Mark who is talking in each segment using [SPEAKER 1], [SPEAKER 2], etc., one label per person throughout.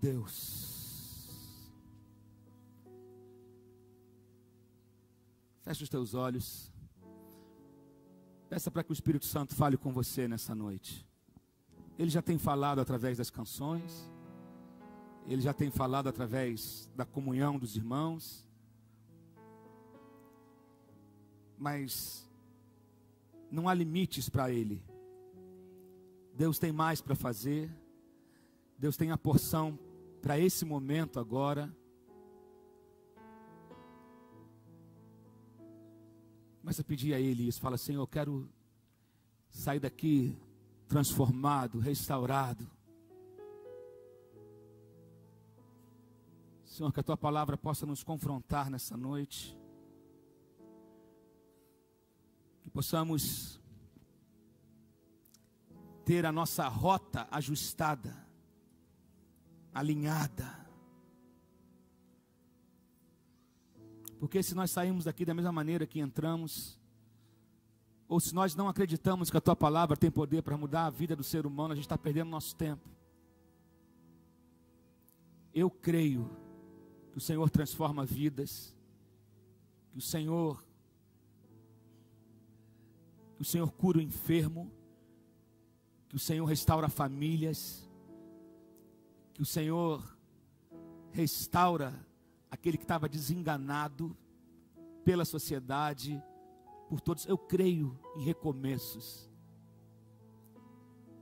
[SPEAKER 1] Deus. Feche os teus olhos. Peça para que o Espírito Santo fale com você nessa noite. Ele já tem falado através das canções. Ele já tem falado através da comunhão dos irmãos. Mas não há limites para Ele. Deus tem mais para fazer. Deus tem a porção para esse momento agora. Começa a pedir a Ele isso. Fala: Senhor, eu quero sair daqui transformado, restaurado. Senhor, que a Tua palavra possa nos confrontar nessa noite. Que possamos ter a nossa rota ajustada, alinhada. Porque se nós sairmos daqui da mesma maneira que entramos, ou se nós não acreditamos que a Tua palavra tem poder para mudar a vida do ser humano, a gente está perdendo nosso tempo. Eu creio que o Senhor transforma vidas, que o Senhor cura o enfermo, que o Senhor restaura famílias, que o Senhor restaura aquele que estava desenganado pela sociedade, por todos. Eu creio em recomeços.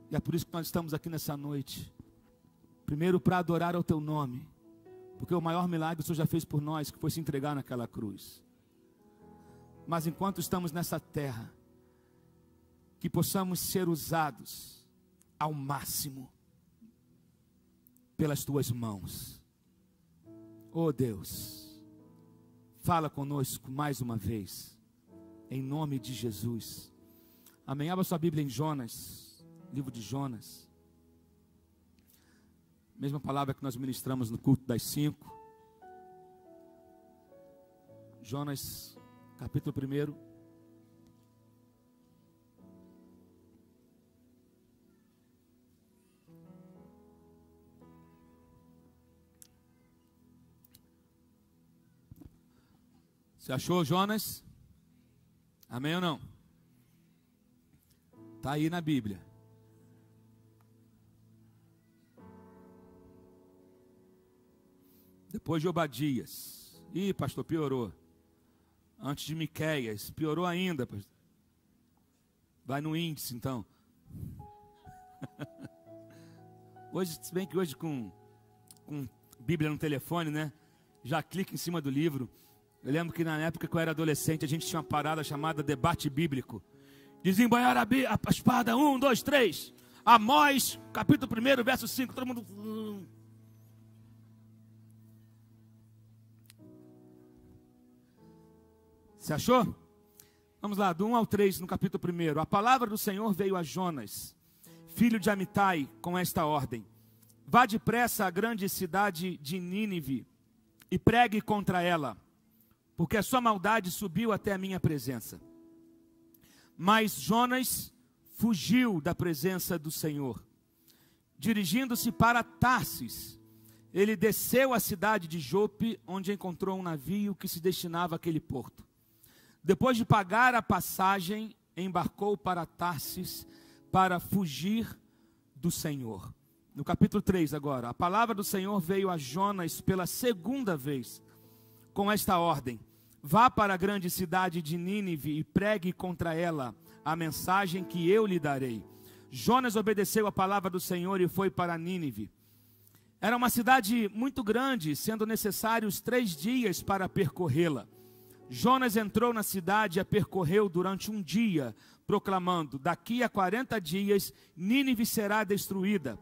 [SPEAKER 1] E é por isso que nós estamos aqui nessa noite. Primeiro, para adorar ao Teu nome, porque o maior milagre o Senhor já fez por nós, que foi se entregar naquela cruz. Mas enquanto estamos nessa terra, que possamos ser usados ao máximo pelas Tuas mãos. Oh Deus, fala conosco mais uma vez, em nome de Jesus. Amém. Abra sua Bíblia em Jonas, livro de Jonas. Mesma palavra que nós ministramos no culto das 5. Jonas, capítulo 1. Você achou, Jonas? Amém ou não? Está aí na Bíblia. Depois de Obadias. Ih, pastor, piorou. Antes de Miqueias, piorou ainda, pastor. Vai no índice, então. Hoje, se bem que hoje com Bíblia no telefone, né? Já clica em cima do livro. Eu lembro que na época que eu era adolescente, a gente tinha uma parada chamada debate bíblico. Desembanhar a espada, 1, 2, 3. Amós, capítulo 1, verso 5. Todo mundo... Você achou? Vamos lá, do 1 ao 3, no capítulo 1. A palavra do Senhor veio a Jonas, filho de Amitai, com esta ordem: vá depressa à grande cidade de Nínive e pregue contra ela, porque a sua maldade subiu até a minha presença. Mas Jonas fugiu da presença do Senhor. Dirigindo-se para Tarsis, ele desceu à cidade de Jope, onde encontrou um navio que se destinava àquele porto. Depois de pagar a passagem, embarcou para Tarsis para fugir do Senhor. No capítulo 3 agora, a palavra do Senhor veio a Jonas pela segunda vez, com esta ordem: vá para a grande cidade de Nínive e pregue contra ela a mensagem que eu lhe darei. Jonas obedeceu a palavra do Senhor e foi para Nínive. Era uma cidade muito grande, sendo necessários 3 dias para percorrê-la. Jonas entrou na cidade e a percorreu durante um dia, proclamando: daqui a 40 dias Nínive será destruída.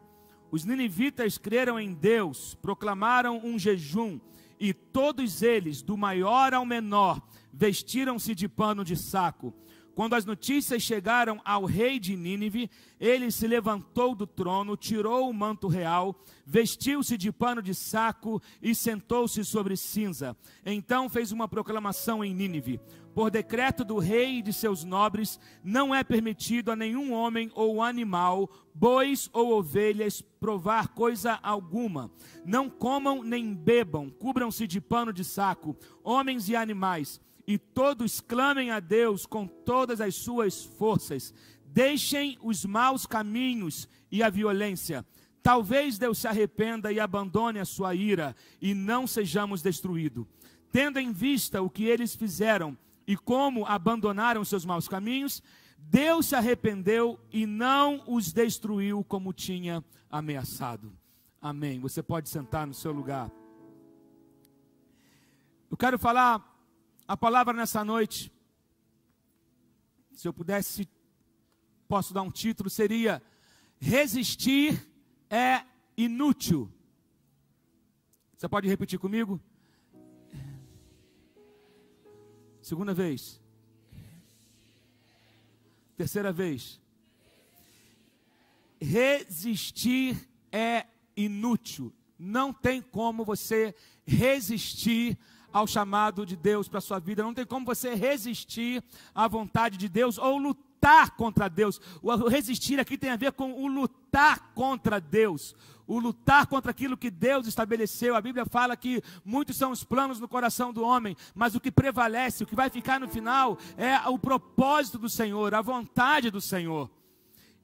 [SPEAKER 1] Os ninivitas creram em Deus, proclamaram um jejum, e todos eles, do maior ao menor, vestiram-se de pano de saco. Quando as notícias chegaram ao rei de Nínive, ele se levantou do trono, tirou o manto real, vestiu-se de pano de saco e sentou-se sobre cinza. Então fez uma proclamação em Nínive: por decreto do rei e de seus nobres, não é permitido a nenhum homem ou animal, bois ou ovelhas, provar coisa alguma. Não comam nem bebam, cubram-se de pano de saco, homens e animais, e todos clamem a Deus com todas as suas forças. Deixem os maus caminhos e a violência. Talvez Deus se arrependa e abandone a sua ira, e não sejamos destruídos. Tendo em vista o que eles fizeram e como abandonaram seus maus caminhos, Deus se arrependeu e não os destruiu como tinha ameaçado. Amém. Você pode sentar no seu lugar. Eu quero falar a palavra nessa noite. Se eu pudesse, posso dar um título, seria: resistir é inútil. Você pode repetir comigo? Segunda vez. Terceira vez. Resistir é inútil. Não tem como você resistir ao chamado de Deus para a sua vida. Não tem como você resistir à vontade de Deus ou lutar contra Deus. O resistir aqui tem a ver com o lutar contra Deus. O lutar contra aquilo que Deus estabeleceu. A Bíblia fala que muitos são os planos no coração do homem, mas o que prevalece, o que vai ficar no final, é o propósito do Senhor, a vontade do Senhor.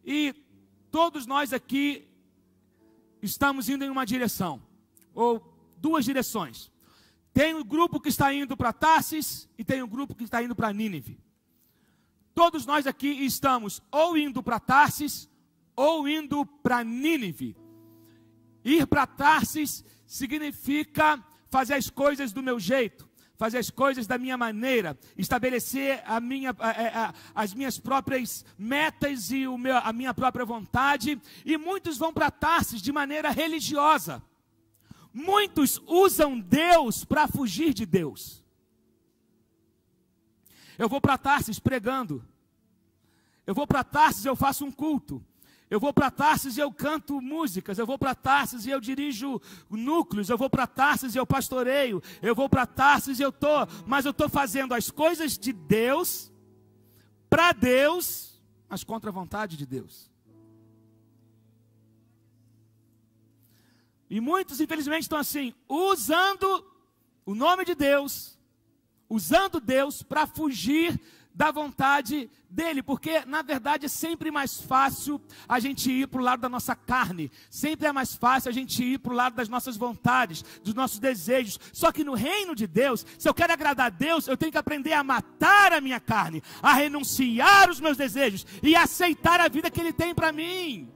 [SPEAKER 1] E todos nós aqui estamos indo em uma direção, ou duas direções. Tem um grupo que está indo para Tarsis e tem um grupo que está indo para Nínive. Todos nós aqui estamos ou indo para Tarsis ou indo para Nínive. Ir para Tarsis significa fazer as coisas do meu jeito, fazer as coisas da minha maneira, estabelecer as minhas próprias metas e a minha própria vontade. E muitos vão para Tarsis de maneira religiosa. Muitos usam Deus para fugir de Deus. Eu vou para Tarsis pregando. Eu vou para Tarsis e eu faço um culto. Eu vou para Tarsis e eu canto músicas. Eu vou para Tarsis e eu dirijo núcleos. Eu vou para Tarsis e eu pastoreio. Eu vou para Tarsis e mas eu estou fazendo as coisas de Deus, para Deus, mas contra a vontade de Deus. E muitos, infelizmente, estão assim, usando o nome de Deus, usando Deus para fugir da vontade dele, porque na verdade é sempre mais fácil a gente ir para o lado da nossa carne, sempre é mais fácil a gente ir para o lado das nossas vontades, dos nossos desejos. Só que no reino de Deus, se eu quero agradar a Deus, eu tenho que aprender a matar a minha carne, a renunciar os meus desejos e aceitar a vida que Ele tem para mim.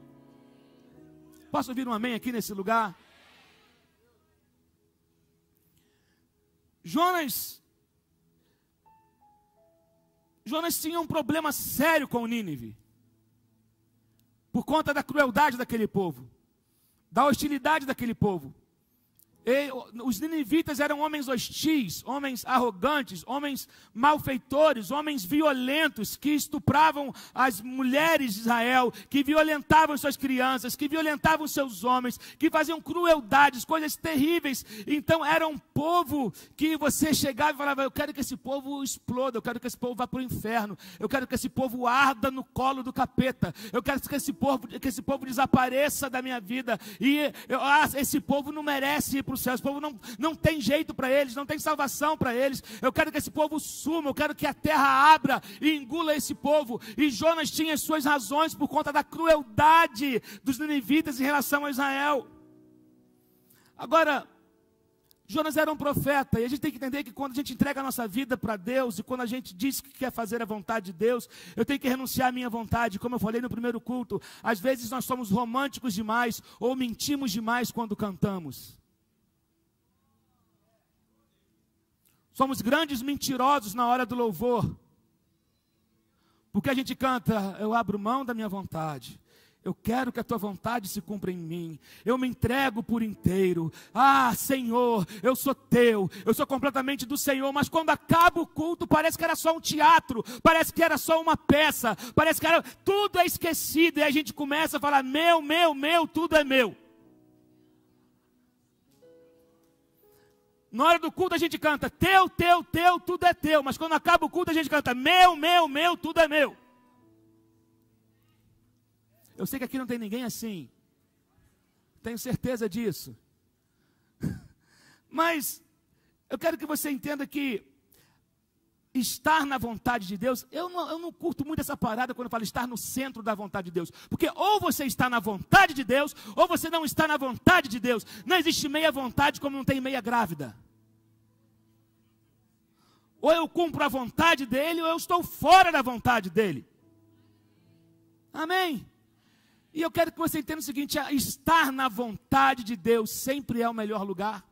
[SPEAKER 1] Posso ouvir um amém aqui nesse lugar? Jonas tinha um problema sério com Nínive, por conta da crueldade daquele povo, da hostilidade daquele povo. Os ninivitas eram homens hostis, homens arrogantes, homens malfeitores, homens violentos, que estupravam as mulheres de Israel, que violentavam suas crianças, que violentavam seus homens, que faziam crueldades, coisas terríveis. Então era um povo que você chegava e falava: eu quero que esse povo exploda, eu quero que esse povo vá para o inferno, eu quero que esse povo arda no colo do capeta, eu quero que esse povo desapareça da minha vida, e esse povo não merece ir para o céu, esse povo não tem jeito para eles, não tem salvação para eles, eu quero que esse povo suma, eu quero que a terra abra e engula esse povo. E Jonas tinha as suas razões por conta da crueldade dos ninivitas em relação a Israel. Agora, Jonas era um profeta, e a gente tem que entender que quando a gente entrega a nossa vida para Deus, e quando a gente diz que quer fazer a vontade de Deus, eu tenho que renunciar à minha vontade. Como eu falei no primeiro culto, às vezes nós somos românticos demais, ou mentimos demais quando cantamos. Somos grandes mentirosos na hora do louvor, porque a gente canta: eu abro mão da minha vontade, Eu quero que a tua vontade se cumpra em mim. Eu me entrego por inteiro. Ah, Senhor, eu sou teu. Eu sou completamente do Senhor. Mas quando acaba o culto, parece que era só um teatro. Parece que era só uma peça. Parece que tudo é esquecido. E a gente começa a falar: meu, tudo é meu. Na hora do culto a gente canta: teu, tudo é teu. Mas quando acaba o culto a gente canta: meu, tudo é meu. Eu sei que aqui não tem ninguém assim. Tenho certeza disso. Mas eu quero que você entenda que estar na vontade de Deus, eu não curto muito essa parada quando eu falo estar no centro da vontade de Deus. Porque ou você está na vontade de Deus, ou você não está na vontade de Deus. Não existe meia vontade como não tem meia grávida. Ou eu cumpro a vontade dele, ou eu estou fora da vontade dele. Amém? E eu quero que você entenda o seguinte: estar na vontade de Deus sempre é o melhor lugar.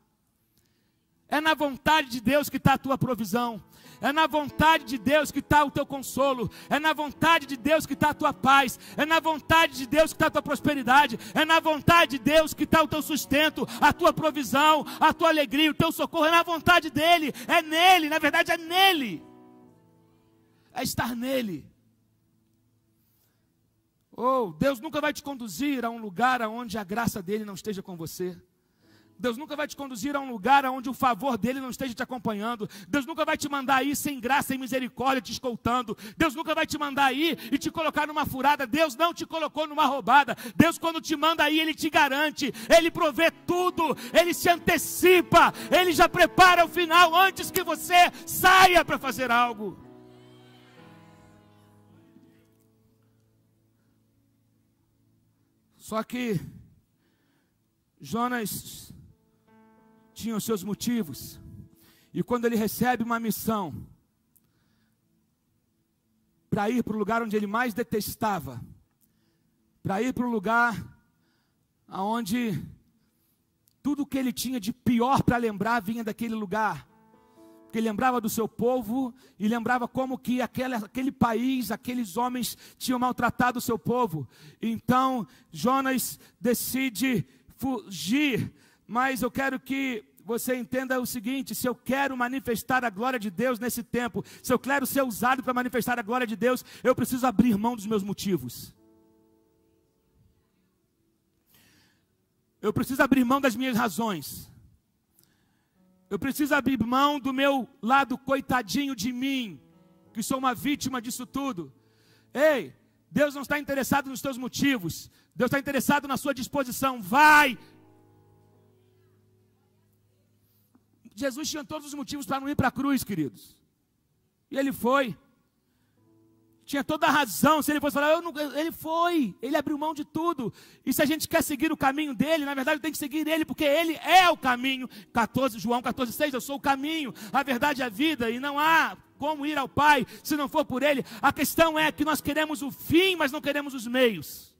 [SPEAKER 1] É na vontade de Deus que está a tua provisão. É na vontade de Deus que está o teu consolo. É na vontade de Deus que está a tua paz. É na vontade de Deus que está a tua prosperidade. É na vontade de Deus que está o teu sustento, a tua provisão, a tua alegria, o teu socorro. É na vontade dEle, é nele, na verdade é nele. É estar nele. Deus nunca vai te conduzir a um lugar onde a graça dele não esteja com você. Deus nunca vai te conduzir a um lugar onde o favor dele não esteja te acompanhando. Deus nunca vai te mandar ir sem graça e misericórdia te escoltando. Deus nunca vai te mandar ir e te colocar numa furada. Deus não te colocou numa roubada. Deus, quando te manda ir, Ele te garante. Ele provê tudo. Ele se antecipa. Ele já prepara o final antes que você saia para fazer algo. Só que Jonas tinha os seus motivos. E quando ele recebe uma missão para ir para o lugar onde ele mais detestava, para ir para o lugar onde tudo que ele tinha de pior para lembrar vinha daquele lugar, porque ele lembrava do seu povo e lembrava como que aquele país, aqueles homens tinham maltratado o seu povo. Então Jonas decide fugir. Mas eu quero que você entenda o seguinte: se eu quero manifestar a glória de Deus nesse tempo, se eu quero ser usado para manifestar a glória de Deus, eu preciso abrir mão dos meus motivos. Eu preciso abrir mão das minhas razões. Eu preciso abrir mão do meu lado coitadinho de mim, que sou uma vítima disso tudo. Ei, Deus não está interessado nos teus motivos. Deus está interessado na sua disposição. Vai! Jesus tinha todos os motivos para não ir para a cruz, queridos. E ele foi. Tinha toda a razão. Se ele fosse falar, ele foi. Ele abriu mão de tudo. E se a gente quer seguir o caminho dele, na verdade tem que seguir ele, porque ele é o caminho. João 14,6, eu sou o caminho, a verdade e a vida. E não há como ir ao Pai se não for por ele. A questão é que nós queremos o fim, mas não queremos os meios.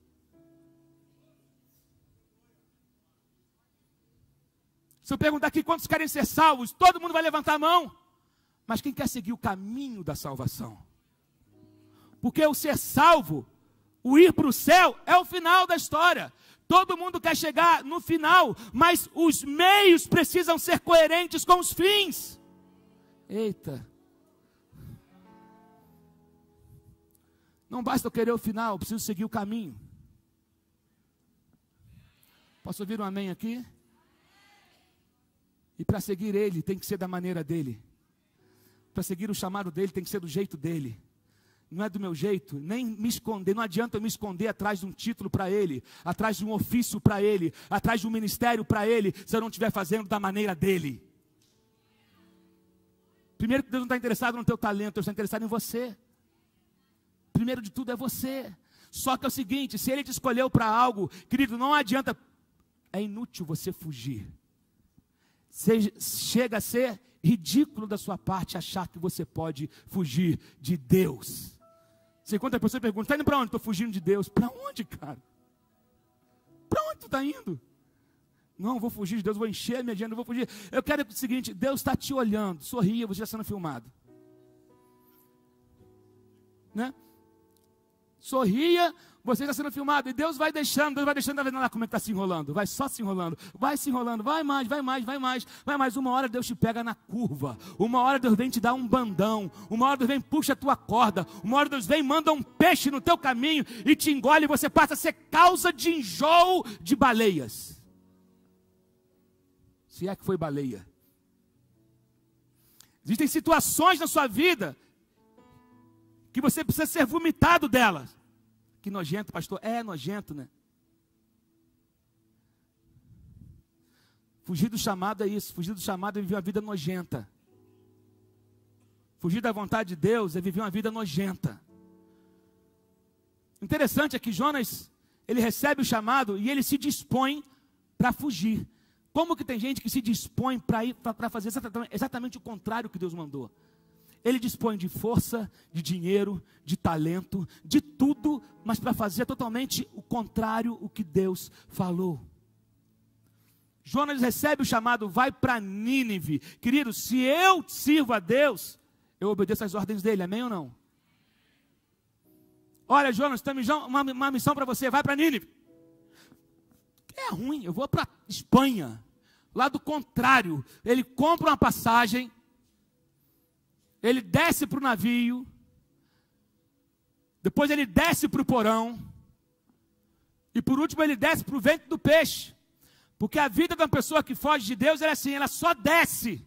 [SPEAKER 1] Se eu perguntar aqui quantos querem ser salvos, todo mundo vai levantar a mão. Mas quem quer seguir o caminho da salvação? Porque o ser salvo, o ir para o céu, é o final da história. Todo mundo quer chegar no final, mas os meios precisam ser coerentes com os fins. Eita. Não basta eu querer o final, eu preciso seguir o caminho. Posso ouvir um amém aqui? E para seguir ele, tem que ser da maneira dele. Para seguir o chamado dele, tem que ser do jeito dele. Não é do meu jeito, nem me esconder. Não adianta eu me esconder atrás de um título para ele, atrás de um ofício para ele, atrás de um ministério para ele, se eu não estiver fazendo da maneira dele. Primeiro que Deus não está interessado no teu talento, Deus está interessado em você. Primeiro de tudo é você. Só que é o seguinte, se ele te escolheu para algo, querido, não adianta, é inútil você fugir. Chega a ser ridículo da sua parte achar que você pode fugir de Deus. Você, quando a pessoa pergunta, está indo para onde? Estou fugindo de Deus. Para onde, cara? Para onde tu está indo? Não, vou fugir de Deus, vou encher a minha agenda, vou fugir. Eu quero o seguinte, Deus está te olhando, sorria, você está sendo filmado. Né? sorria, você está sendo filmado. E Deus vai deixando, olha lá como é que está se enrolando. Vai só se enrolando, vai mais. Uma hora Deus te pega na curva. Uma hora Deus vem te dar um bandão. Uma hora Deus vem puxa a tua corda. Uma hora Deus vem manda um peixe no teu caminho e te engole e você passa a ser causa de enjoo de baleias. Se é que foi baleia. Existem situações na sua vida que você precisa ser vomitado delas. Que nojento, pastor. É nojento, né? Fugir do chamado é isso. Fugir do chamado é viver uma vida nojenta. Fugir da vontade de Deus é viver uma vida nojenta. Interessante é que Jonas, ele recebe o chamado e ele se dispõe para fugir. Como que tem gente que se dispõe para fazer exatamente o contrário que Deus mandou? Ele dispõe de força, de dinheiro, de talento, de tudo, mas para fazer totalmente o contrário o que Deus falou. Jonas recebe o chamado, vai para Nínive. Querido, se eu sirvo a Deus, eu obedeço às ordens dele, amém ou não? Olha, Jonas, tem uma missão para você, vai para Nínive. É ruim, eu vou para Espanha. Lá do contrário, ele compra uma passagem, ele desce para o navio, depois ele desce para o porão, e por último ele desce para o ventre do peixe. Porque a vida de uma pessoa que foge de Deus, ela é assim, ela só desce.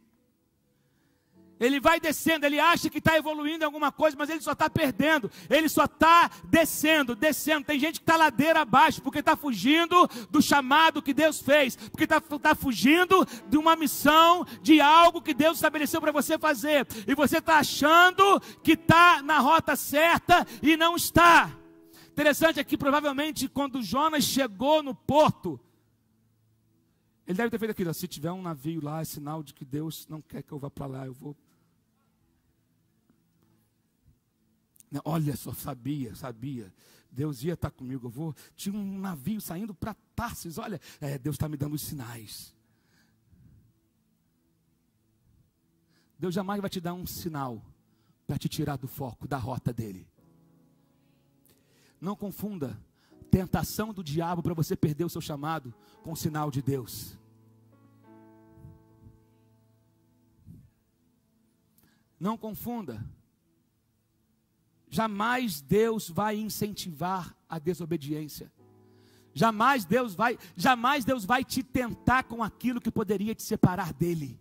[SPEAKER 1] Ele vai descendo, ele acha que está evoluindo em alguma coisa, mas ele só está perdendo. Ele só está descendo. Tem gente que está ladeira abaixo, porque está fugindo do chamado que Deus fez. Porque está fugindo de uma missão, de algo que Deus estabeleceu para você fazer. E você está achando que está na rota certa e não está. Interessante é que provavelmente quando Jonas chegou no porto, ele deve ter feito aquilo, se tiver um navio lá, é sinal de que Deus não quer que eu vá para lá, eu vou. Olha só, sabia, Deus ia estar comigo, tinha um navio saindo para Tarsis, olha, Deus está me dando os sinais. Deus jamais vai te dar um sinal para te tirar do foco, da rota dele. Não confunda tentação do diabo para você perder o seu chamado com o sinal de Deus. Não confunda. Jamais Deus vai incentivar a desobediência. Jamais Deus vai te tentar com aquilo que poderia te separar dele.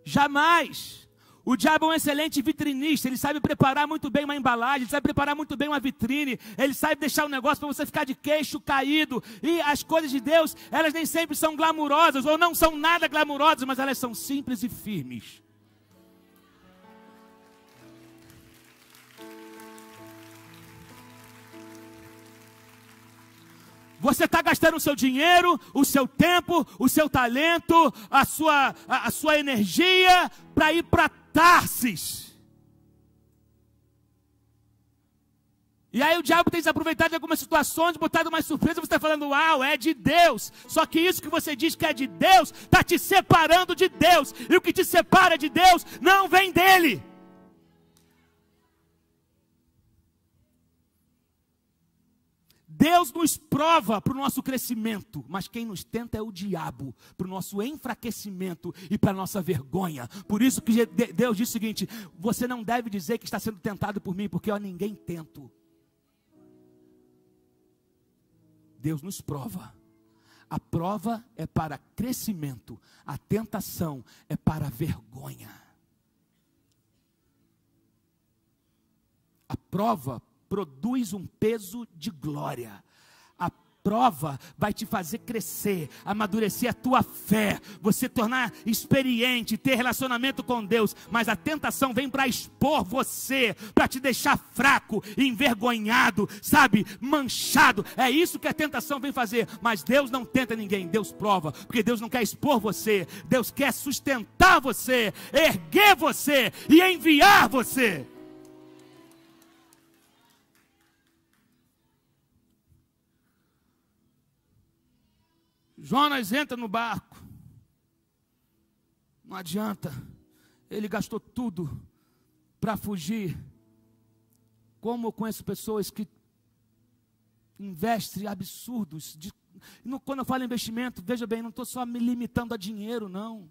[SPEAKER 1] Jamais. O diabo é um excelente vitrinista, ele sabe preparar muito bem uma embalagem, ele sabe preparar muito bem uma vitrine, ele sabe deixar um negócio para você ficar de queixo caído. E as coisas de Deus, elas nem sempre são glamourosas, ou não são nada glamourosas, mas elas são simples e firmes. Você está gastando o seu dinheiro, o seu tempo, o seu talento, a sua energia para ir para Tarsis. E aí o diabo tem se aproveitado de algumas situações, botado mais surpresa, você está falando, uau, é de Deus. Só que isso que você diz que é de Deus, está te separando de Deus. E o que te separa de Deus não vem dele. Deus nos prova para o nosso crescimento, mas quem nos tenta é o diabo, para o nosso enfraquecimento e para a nossa vergonha. Por isso que Deus diz o seguinte, você não deve dizer que está sendo tentado por mim, porque eu a ninguém tento. Deus nos prova. A prova é para crescimento, a tentação é para vergonha. A prova produz um peso de glória. A prova vai te fazer crescer, amadurecer a tua fé, você tornar experiente, ter relacionamento com Deus. Mas a tentação vem para expor você, para te deixar fraco, envergonhado, sabe, manchado. É isso que a tentação vem fazer. Mas Deus não tenta ninguém, Deus prova, porque Deus não quer expor você, Deus quer sustentar você, erguer você e enviar você. Jonas entra no barco, não adianta, ele gastou tudo, para fugir. Como eu conheço pessoas que investem absurdos. Quando eu falo investimento, veja bem, não estou só me limitando a dinheiro, não.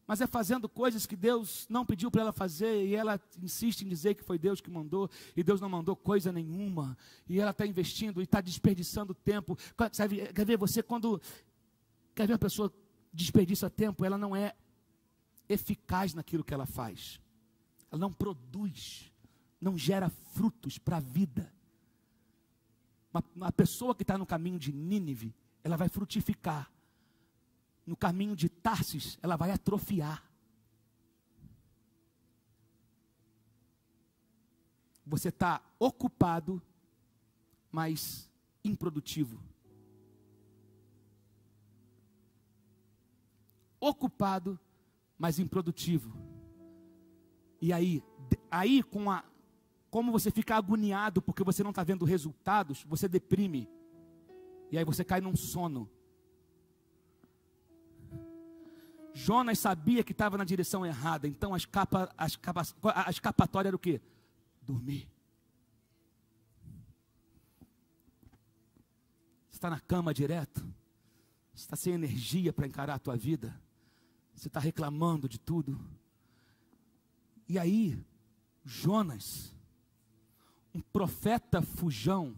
[SPEAKER 1] Mas é fazendo coisas que Deus não pediu para ela fazer, e ela insiste em dizer que foi Deus que mandou, e Deus não mandou coisa nenhuma, e ela está investindo e está desperdiçando tempo. Sabe, quer ver uma pessoa desperdiça tempo, ela não é eficaz naquilo que ela faz, ela não produz, não gera frutos para a vida. Uma pessoa que está no caminho de Nínive, ela vai frutificar. No caminho de Tarsis, ela vai atrofiar. Você está ocupado, mas improdutivo. Ocupado, mas improdutivo. E aí como você fica agoniado porque você não está vendo resultados, você deprime. E aí você cai num sono. Jonas sabia que estava na direção errada, então a escapatória era o quê? Dormir. Você está na cama direto? Você está sem energia para encarar a tua vida? Você está reclamando de tudo? E aí, Jonas, um profeta fujão,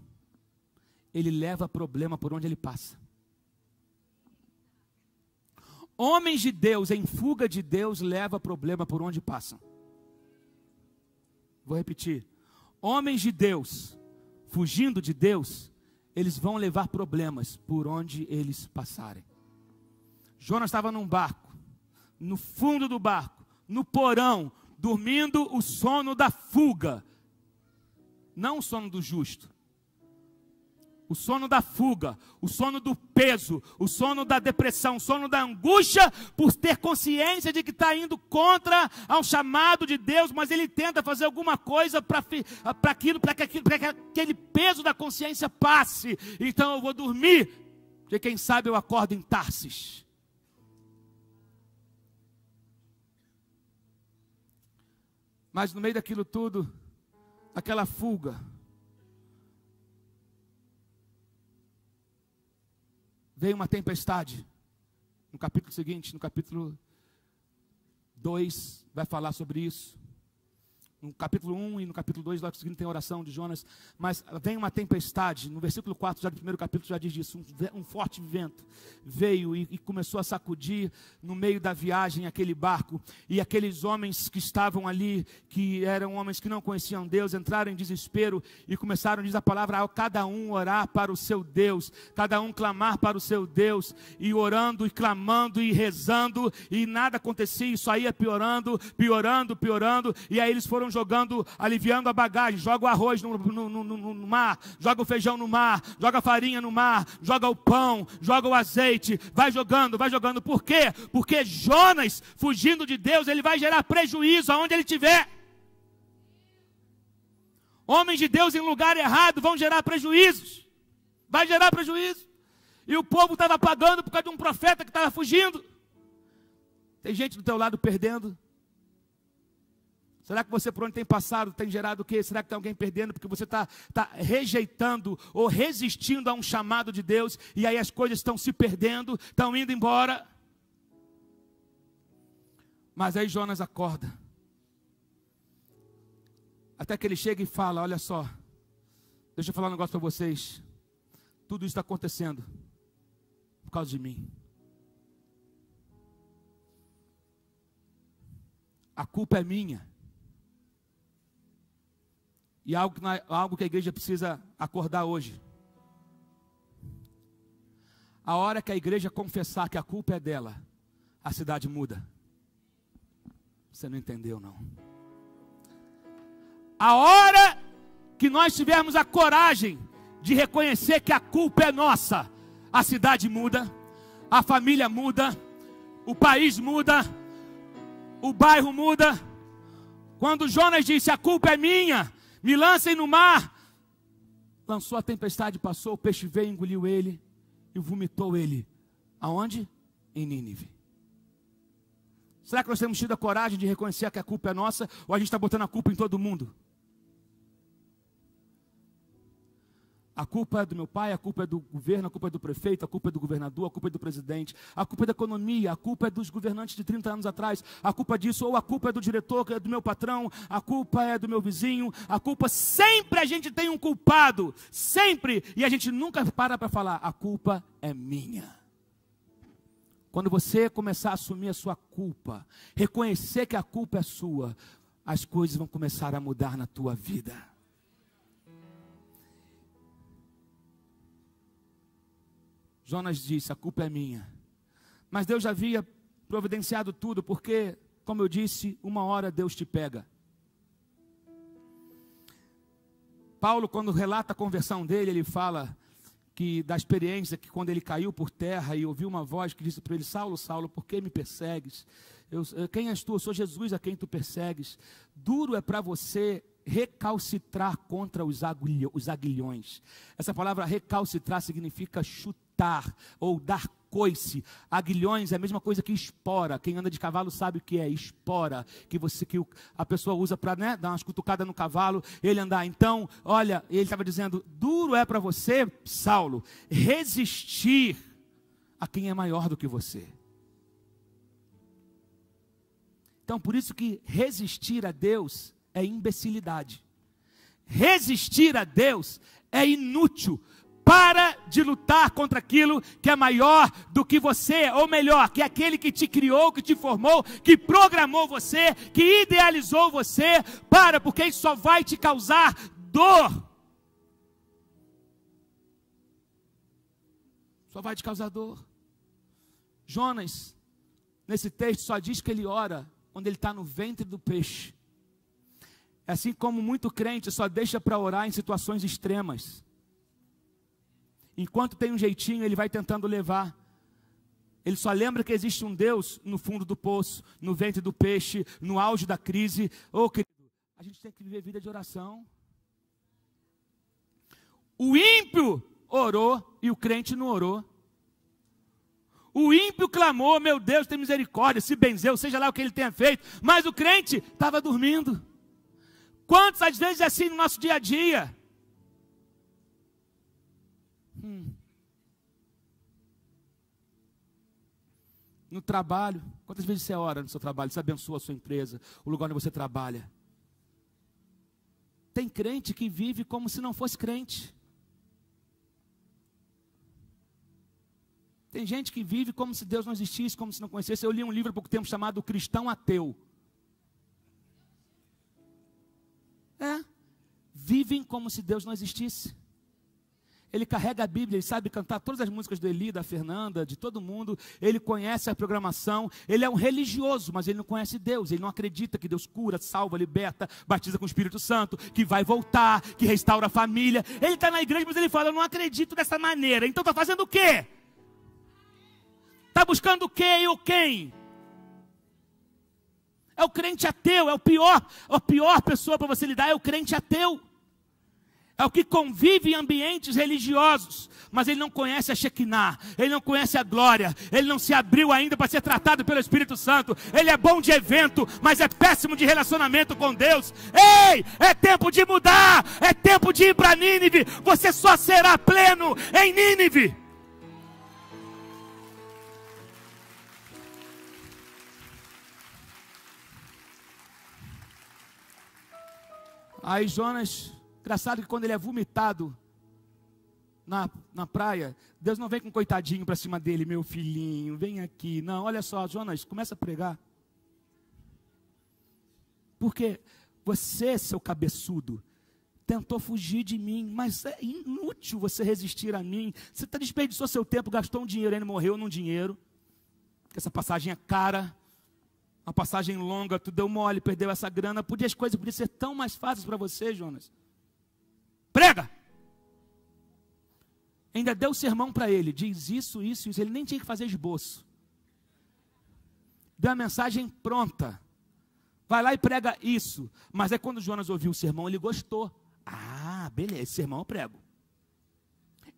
[SPEAKER 1] ele leva problema por onde ele passa. Homens de Deus em fuga de Deus leva problema por onde passam. Vou repetir. Homens de Deus fugindo de Deus, eles vão levar problemas por onde eles passarem. Jonas estava num barco, no fundo do barco, no porão, dormindo o sono da fuga, não o sono do justo. O sono da fuga, o sono do peso, o sono da depressão, o sono da angústia, por ter consciência de que está indo contra ao chamado de Deus, mas ele tenta fazer alguma coisa para que aquele peso da consciência passe. Então eu vou dormir, porque quem sabe eu acordo em Tarsis. Mas no meio daquilo tudo, aquela fuga, veio uma tempestade. No capítulo seguinte, no capítulo 2, vai falar sobre isso. No capítulo 1 e no capítulo 2, logo seguinte tem a oração de Jonas. Mas vem uma tempestade. No versículo 4, já do primeiro capítulo, já diz isso. Um forte vento veio e começou a sacudir no meio da viagem aquele barco. E aqueles homens que estavam ali, que eram homens que não conheciam Deus, entraram em desespero e começaram, diz a palavra, a cada um orar para o seu Deus, cada um clamar para o seu Deus, e orando e clamando e rezando, e nada acontecia, isso aí ia piorando, e aí eles foram jogando, aliviando a bagagem, joga o arroz no mar, joga o feijão no mar, joga a farinha no mar, joga o pão, joga o azeite, vai jogando, por quê? Porque Jonas, fugindo de Deus, ele vai gerar prejuízo aonde ele estiver. Homens de Deus em lugar errado vão gerar prejuízos, vai gerar prejuízo, e o povo estava pagando por causa de um profeta que estava fugindo. Tem gente do teu lado perdendo. Será que você, por onde tem passado, tem gerado o quê? Será que tem alguém perdendo porque você está rejeitando ou resistindo a um chamado de Deus, e aí as coisas estão se perdendo, estão indo embora? Mas aí Jonas acorda, até que ele chega e fala: olha só, deixa eu falar um negócio para vocês, tudo isso está acontecendo por causa de mim. A culpa é minha. E algo que a igreja precisa acordar hoje. A hora que a igreja confessar que a culpa é dela, a cidade muda. Você não entendeu, não. A hora que nós tivermos a coragem de reconhecer que a culpa é nossa, a cidade muda, a família muda, o país muda, o bairro muda. Quando Jonas disse: a culpa é minha, me lancem no mar, lançou a tempestade, passou, o peixe veio, engoliu ele e vomitou ele. Aonde? Em Nínive. Será que nós temos tido a coragem de reconhecer que a culpa é nossa, ou a gente está botando a culpa em todo mundo? A culpa é do meu pai, a culpa é do governo, a culpa é do prefeito, a culpa é do governador, a culpa é do presidente, a culpa é da economia, a culpa é dos governantes de 30 anos atrás, a culpa disso, ou a culpa é do diretor, é do meu patrão, a culpa é do meu vizinho, a culpa, sempre a gente tem um culpado, sempre, e a gente nunca para falar, a culpa é minha. Quando você começar a assumir a sua culpa, reconhecer que a culpa é sua, as coisas vão começar a mudar na tua vida. Jonas disse, a culpa é minha. Mas Deus já havia providenciado tudo, porque, como eu disse, uma hora Deus te pega. Paulo, quando relata a conversão dele, ele fala que da experiência que quando ele caiu por terra e ouviu uma voz que disse para ele, Saulo, Saulo, por que me persegues? Quem és tu? Eu sou Jesus a quem tu persegues. Duro é para você recalcitrar contra os aguilhões. Essa palavra recalcitrar significa chutar ou dar coice. Aguilhões é a mesma coisa que espora. Quem anda de cavalo sabe o que é espora, que a pessoa usa para, né, dar umas cutucadas no cavalo, ele andar. Então, olha, ele estava dizendo, duro é para você, Saulo, resistir a quem é maior do que você. Então, por isso que resistir a Deus é imbecilidade. Resistir a Deus é inútil. Para de lutar contra aquilo que é maior do que você, ou melhor, que é aquele que te criou, que te formou, que programou você, que idealizou você. Porque isso só vai te causar dor. Só vai te causar dor. Jonas, nesse texto, só diz que ele ora quando ele está no ventre do peixe. Assim como muito crente só deixa para orar em situações extremas. Enquanto tem um jeitinho, ele vai tentando levar. Ele só lembra que existe um Deus no fundo do poço, no ventre do peixe, no auge da crise. Querido, a gente tem que viver vida de oração. O ímpio orou e o crente não orou. O ímpio clamou, meu Deus, tem misericórdia, se benzeu, seja lá o que ele tenha feito. Mas o crente estava dormindo. Quantas vezes é assim no nosso dia a dia? No trabalho, quantas vezes você ora no seu trabalho, você abençoa a sua empresa, o lugar onde você trabalha? Tem crente que vive como se não fosse crente. Tem gente que vive como se Deus não existisse, como se não conhecesse. Eu li um livro há pouco tempo chamado O Cristão Ateu. Vivem como se Deus não existisse. Ele carrega a Bíblia, ele sabe cantar todas as músicas do Eli, da Fernanda, de todo mundo. Ele conhece a programação. Ele é um religioso, mas ele não conhece Deus. Ele não acredita que Deus cura, salva, liberta, batiza com o Espírito Santo, que vai voltar, que restaura a família. Ele está na igreja, mas ele fala, eu não acredito dessa maneira. Então está fazendo o quê? Está buscando o quê e o quem? É o crente ateu, a pior pessoa para você lidar é o crente ateu. É o que convive em ambientes religiosos, mas ele não conhece a Shekinah, ele não conhece a glória, ele não se abriu ainda para ser tratado pelo Espírito Santo. Ele é bom de evento, mas é péssimo de relacionamento com Deus. Ei, é tempo de mudar, é tempo de ir para Nínive. Você só será pleno em Nínive. Aí Jonas, engraçado que quando ele é vomitado na praia, Deus não vem com um coitadinho para cima dele, meu filhinho, vem aqui. Não, olha só, Jonas, começa a pregar. Porque você, seu cabeçudo, tentou fugir de mim, mas é inútil você resistir a mim. Você desperdiçou seu tempo, gastou um dinheiro, ele morreu num dinheiro. Essa passagem é cara. Uma passagem longa, tu deu mole, perdeu essa grana. As coisas podiam ser tão mais fáceis para você, Jonas. Prega! Ainda deu sermão para ele. Diz isso, isso, isso. Ele nem tinha que fazer esboço. Deu a mensagem pronta. Vai lá e prega isso. Mas é quando Jonas ouviu o sermão, ele gostou. Ah, beleza, esse sermão eu prego.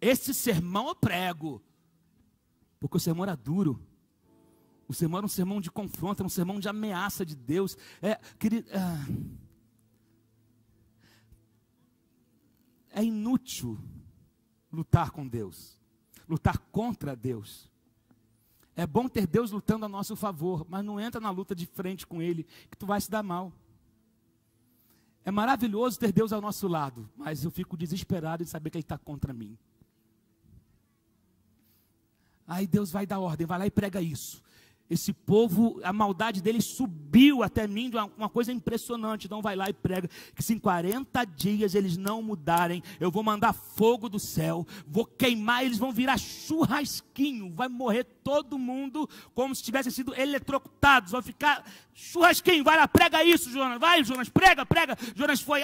[SPEAKER 1] Esse sermão eu prego. Porque o sermão era duro. O sermão era um sermão de confronto, era um sermão de ameaça de Deus. É inútil lutar com Deus, lutar contra Deus. É bom ter Deus lutando a nosso favor, mas não entra na luta de frente com Ele, que tu vai se dar mal. É maravilhoso ter Deus ao nosso lado, mas eu fico desesperado em saber que Ele está contra mim. Aí Deus vai dar ordem, vai lá e prega isso. Esse povo, a maldade deles subiu até mim, uma coisa impressionante. Então vai lá e prega que se em 40 dias eles não mudarem, eu vou mandar fogo do céu, vou queimar, eles vão virar churrasquinho, vai morrer todo mundo como se tivessem sido eletrocutados, vão ficar churrasquinho. Vai lá, prega isso, Jonas, vai Jonas, prega. Jonas foi,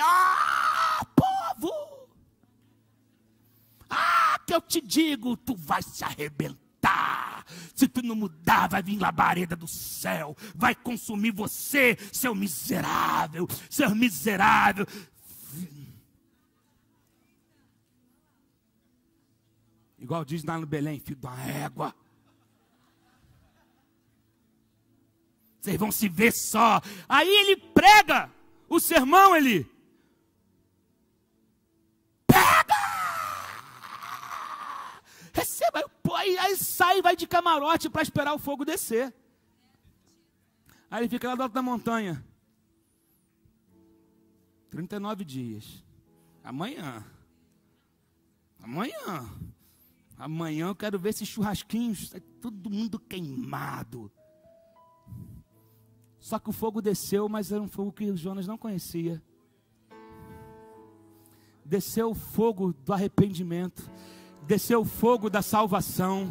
[SPEAKER 1] povo, que eu te digo, tu vai se arrebentar. Se tu não mudar, vai vir labareda do céu, vai consumir você, seu miserável. Igual diz lá no Belém, filho de uma égua. Vocês vão se ver só. Aí ele prega o sermão, ele receba, aí sai, vai de camarote para esperar o fogo descer. Aí ele fica lá do alto da montanha. 39 dias. Amanhã eu quero ver esses churrasquinhos, todo mundo queimado. Só que o fogo desceu, mas era um fogo que o Jonas não conhecia. Desceu o fogo do arrependimento. Desceu o fogo da salvação,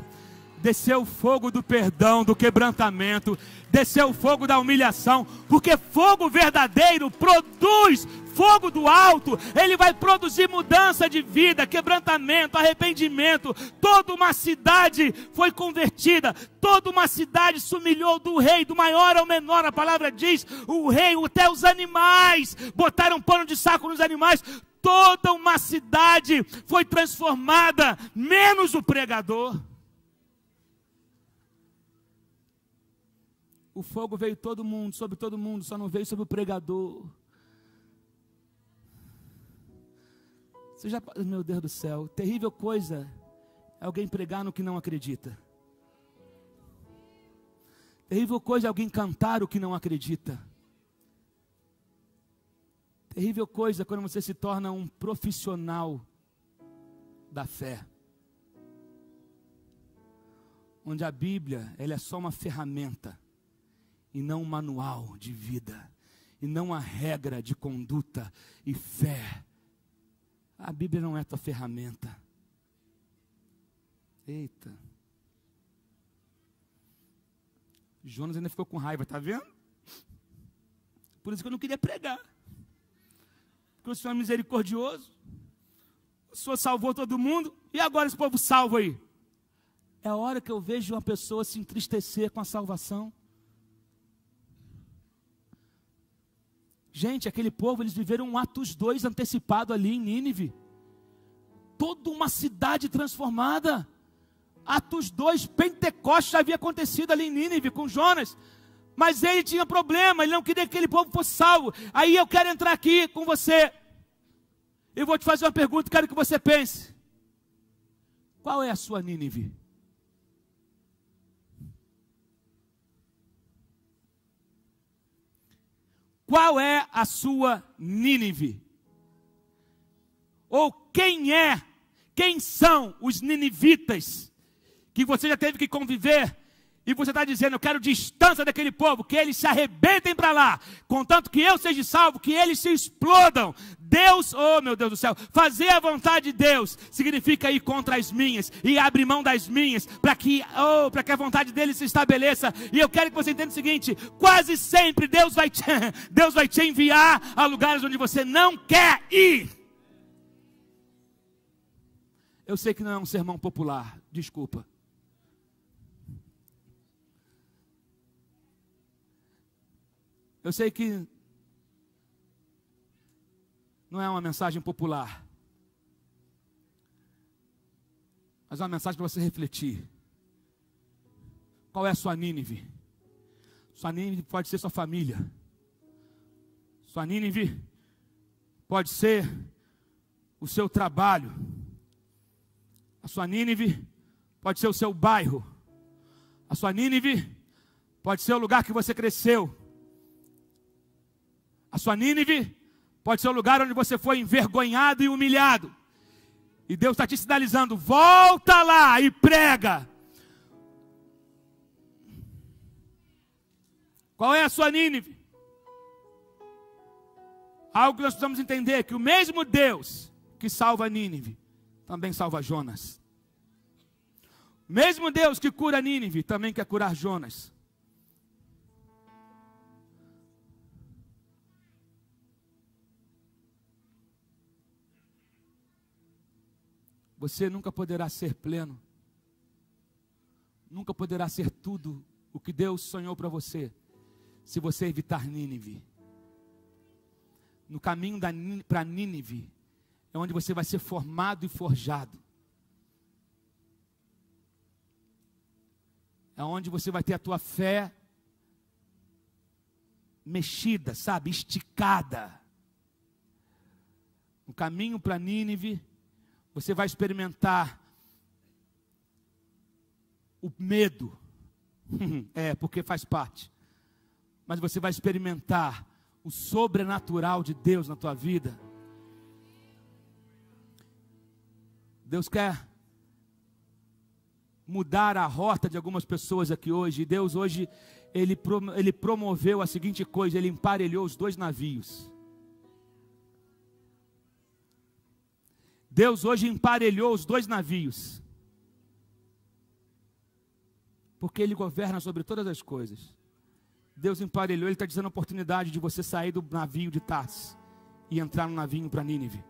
[SPEAKER 1] desceu o fogo do perdão, do quebrantamento, desceu o fogo da humilhação, porque fogo verdadeiro produz, fogo do alto, ele vai produzir mudança de vida, quebrantamento, arrependimento. Toda uma cidade foi convertida, toda uma cidade se humilhou do rei, do maior ao menor. A palavra diz, o rei, até os animais, botaram pano de saco nos animais. Toda uma cidade foi transformada, menos o pregador. O fogo veio sobre todo mundo, só não veio sobre o pregador. Meu Deus do céu, terrível coisa é alguém pregar no que não acredita. Terrível coisa é alguém cantar o que não acredita. Terrível coisa quando você se torna um profissional da fé, onde a Bíblia ela é só uma ferramenta e não um manual de vida, e não uma regra de conduta e fé. A Bíblia não é tua ferramenta. Eita, Jonas ainda ficou com raiva, tá vendo? Por isso que eu não queria pregar. Porque o Senhor é misericordioso, o Senhor salvou todo mundo, e agora esse povo salvo aí? É a hora que eu vejo uma pessoa se entristecer com a salvação. Gente, aquele povo, eles viveram um Atos 2 antecipado ali em Nínive. Toda uma cidade transformada. Atos 2, Pentecostes já havia acontecido ali em Nínive com Jonas. Mas ele tinha problema, ele não queria que aquele povo fosse salvo. Aí eu quero entrar aqui com você. Eu vou te fazer uma pergunta, quero que você pense. Qual é a sua Nínive? Qual é a sua Nínive? Ou quem são os ninivitas que você já teve que conviver? E você está dizendo, eu quero distância daquele povo, que eles se arrebentem para lá, contanto que eu seja salvo, que eles se explodam. Deus, oh meu Deus do céu, fazer a vontade de Deus significa ir contra as minhas, e abrir mão das minhas, para que a vontade dele se estabeleça. E eu quero que você entenda o seguinte, quase sempre Deus vai te enviar a lugares onde você não quer ir. Eu sei que não é um sermão popular, desculpa. Eu sei que não é uma mensagem popular, mas é uma mensagem para você refletir. Qual é a sua Nínive? Sua Nínive pode ser sua família. Sua Nínive pode ser o seu trabalho. A sua Nínive pode ser o seu bairro. A sua Nínive pode ser o lugar que você cresceu. A sua Nínive pode ser o lugar onde você foi envergonhado e humilhado. E Deus está te sinalizando: volta lá e prega. Qual é a sua Nínive? Algo que nós precisamos entender: que o mesmo Deus que salva Nínive também salva Jonas. O mesmo Deus que cura Nínive também quer curar Jonas. Você nunca poderá ser pleno, nunca poderá ser tudo o que Deus sonhou para você, se você evitar Nínive. No caminho para Nínive, é onde você vai ser formado e forjado. É onde você vai ter a tua fé mexida, sabe, esticada. No caminho para Nínive, você vai experimentar o medo, porque faz parte. Mas você vai experimentar o sobrenatural de Deus na tua vida. Deus quer mudar a rota de algumas pessoas aqui hoje. E Deus hoje, Ele promoveu a seguinte coisa: Ele emparelhou os dois navios. Deus hoje emparelhou os dois navios, porque Ele governa sobre todas as coisas. Deus emparelhou, Ele está te dando a oportunidade de você sair do navio de Tarsis e entrar no navio para Nínive,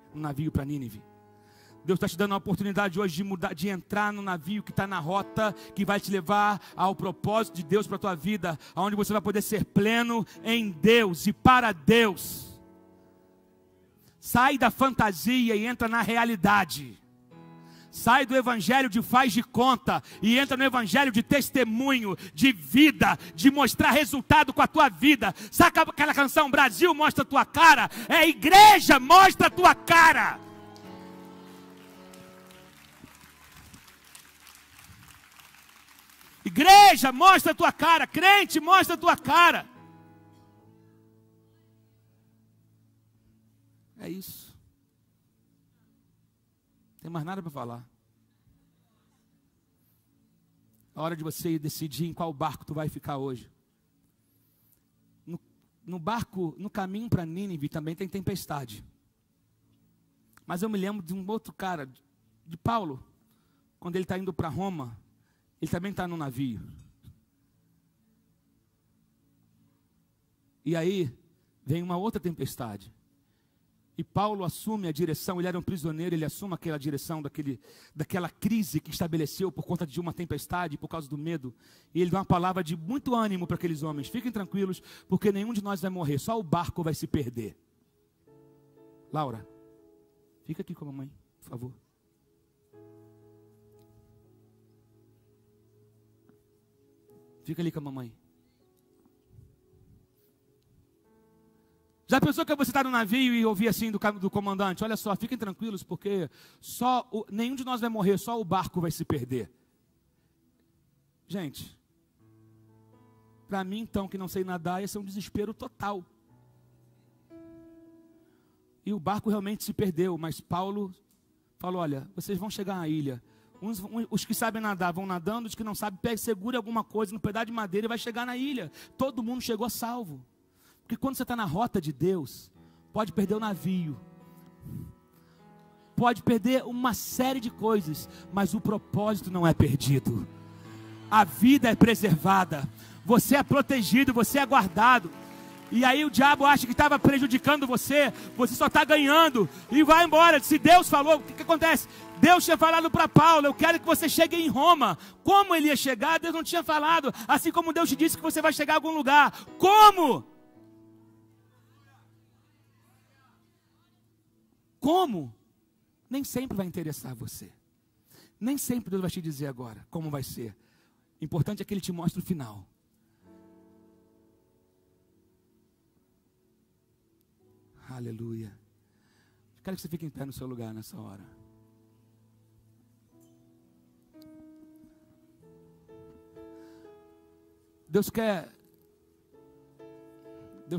[SPEAKER 1] Deus está te dando a oportunidade hoje de entrar no navio que está na rota, que vai te levar ao propósito de Deus para a tua vida, onde você vai poder ser pleno em Deus e para Deus. Sai da fantasia e entra na realidade. Sai do evangelho de faz de conta e entra no evangelho de testemunho, de vida, de mostrar resultado com a tua vida. Sabe aquela canção, Brasil mostra a tua cara? É igreja, mostra a tua cara. Igreja, mostra a tua cara. Crente, mostra a tua cara. É isso. Não tem mais nada para falar. É hora de você decidir em qual barco tu vai ficar hoje. No barco, no caminho para Nínive também tem tempestade. Mas eu me lembro de um outro cara, de Paulo, quando ele está indo para Roma, ele também está no navio. E aí vem uma outra tempestade. E Paulo assume a direção, ele era um prisioneiro, ele assume aquela direção daquela crise que estabeleceu por conta de uma tempestade, por causa do medo. E ele dá uma palavra de muito ânimo para aqueles homens: fiquem tranquilos, porque nenhum de nós vai morrer, só o barco vai se perder. Laura, fica aqui com a mamãe, por favor. Fica ali com a mamãe. Já pensou que você está no navio e ouvir assim do comandante: olha só, fiquem tranquilos, porque nenhum de nós vai morrer, só o barco vai se perder. Gente, para mim então, que não sei nadar, esse é um desespero total. E o barco realmente se perdeu, mas Paulo falou: olha, vocês vão chegar à ilha. Os que sabem nadar vão nadando, os que não sabem, segure alguma coisa no pedaço de madeira e vai chegar na ilha. Todo mundo chegou a salvo. Porque quando você está na rota de Deus, pode perder o navio, pode perder uma série de coisas, mas o propósito não é perdido. A vida é preservada, você é protegido, você é guardado. E aí o diabo acha que estava prejudicando você só está ganhando e vai embora. Se Deus falou, o que acontece? Deus tinha falado para Paulo: eu quero que você chegue em Roma. Como ele ia chegar, Deus não tinha falado. Assim como Deus te disse que você vai chegar a algum lugar. Como? Como? Nem sempre vai interessar você. Nem sempre Deus vai te dizer agora como vai ser. O importante é que Ele te mostre o final. Aleluia. Quero que você fique em pé no seu lugar nessa hora. Deus está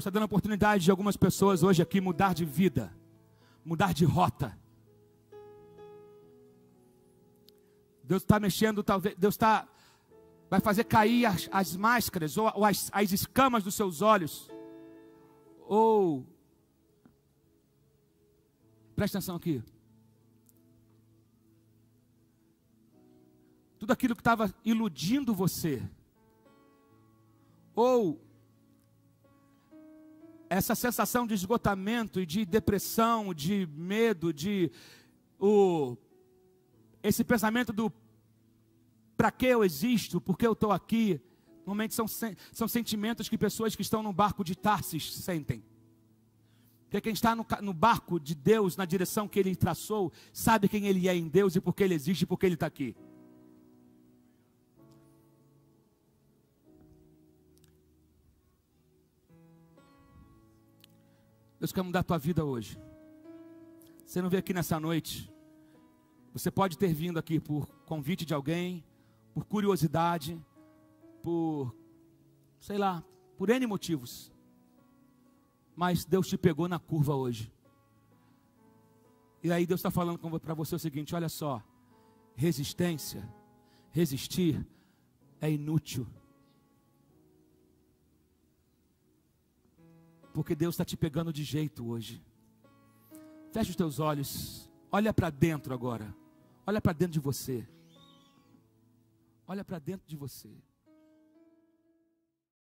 [SPEAKER 1] dando a oportunidade de algumas pessoas hoje aqui mudar de vida, mudar de rota. Deus está mexendo, talvez, vai fazer cair as máscaras, ou as escamas dos seus olhos, ou, presta atenção aqui, tudo aquilo que estava iludindo você, ou essa sensação de esgotamento e de depressão, de medo, esse pensamento do para que eu existo, por que eu estou aqui, normalmente são sentimentos que pessoas que estão no barco de Tarsis sentem. Porque quem está no barco de Deus, na direção que Ele traçou, sabe quem Ele é em Deus e por que Ele existe e por que Ele está aqui. Deus quer mudar a tua vida hoje. Você não veio aqui nessa noite. Você pode ter vindo aqui por convite de alguém, por curiosidade, por, sei lá, por N motivos. Mas Deus te pegou na curva hoje. E aí Deus está falando para você o seguinte: olha só, resistir é inútil. Porque Deus está te pegando de jeito hoje. Feche os teus olhos. Olha para dentro agora. Olha para dentro de você. Olha para dentro de você.